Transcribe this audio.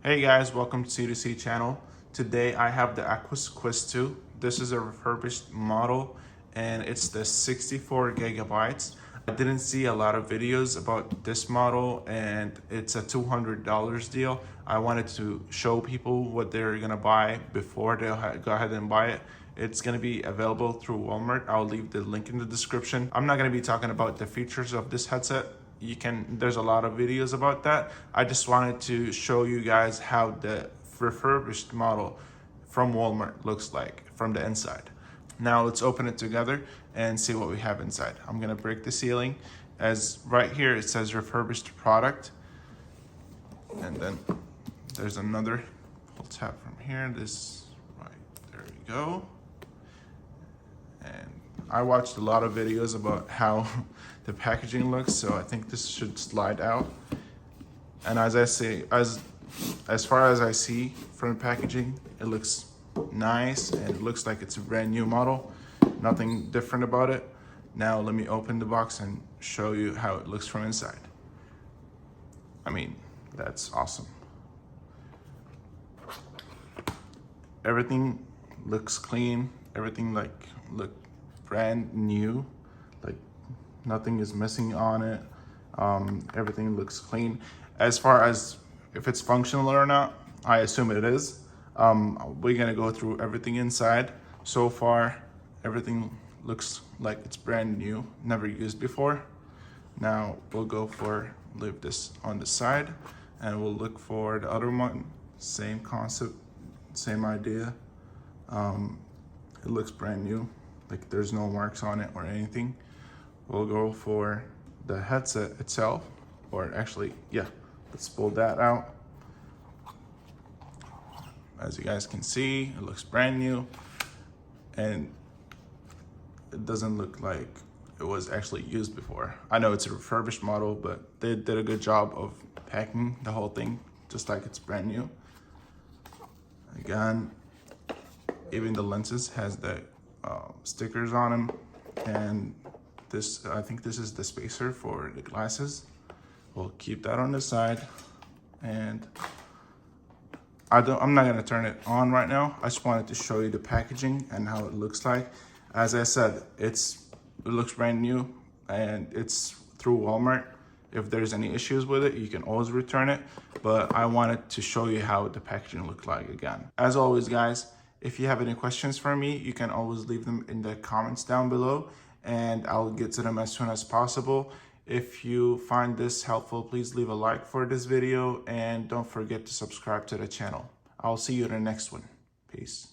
Hey guys, welcome to C2C channel. Today I have the Oculus Quest 2. This is a refurbished model and it's the 64 gigabytes. I didn't see a lot of videos about this model and it's a $200 deal. I wanted to show people what they're gonna buy before they go ahead and buy it. It's gonna be available through Walmart. I'll leave the link in the description. I'm not gonna be talking about the features of this headset. There's a lot of videos about that. I just wanted to show you guys how the refurbished model from Walmart looks like from the inside. Now let's open it together and see what we have inside. I'm gonna break the sealing. As right here it says refurbished product, and then there's another. We'll tap from here. This right there we go. And I watched a lot of videos about how the packaging looks, so I think this should slide out. And as I say, as far as I see from the packaging, it looks nice and it looks like it's a brand new model. Nothing different about it. Now let me open the box and show you how it looks from inside. I mean, that's awesome. Everything looks clean. Everything look brand new. Like nothing is missing on it. Everything looks clean. As far as if it's functional or not, I assume it is. We're gonna go through everything inside. So far, everything looks like it's brand new, never used before. Now we'll go for, leave this on the side, and we'll look for the other one. Same concept, same idea. It looks brand new, like there's no marks on it or anything. We'll go for the headset itself, or actually, yeah, let's pull that out. As you guys can see, it looks brand new, and it doesn't look like it was actually used before. I know it's a refurbished model, but they did a good job of packing the whole thing just like it's brand new. Again, even the lenses has the stickers on them, and this, I think this is the spacer for the glasses. We'll keep that on the side, and I'm not gonna turn it on right now. I just wanted to show you the packaging and how it looks like. As I said, it looks brand new and it's through Walmart. If there's any issues with it, you can always return it, but I wanted to show you how the packaging looked like again. As always, guys, if you have any questions for me, you can always leave them in the comments down below and I'll get to them as soon as possible. If you find this helpful, please leave a like for this video and don't forget to subscribe to the channel. I'll see you in the next one. Peace.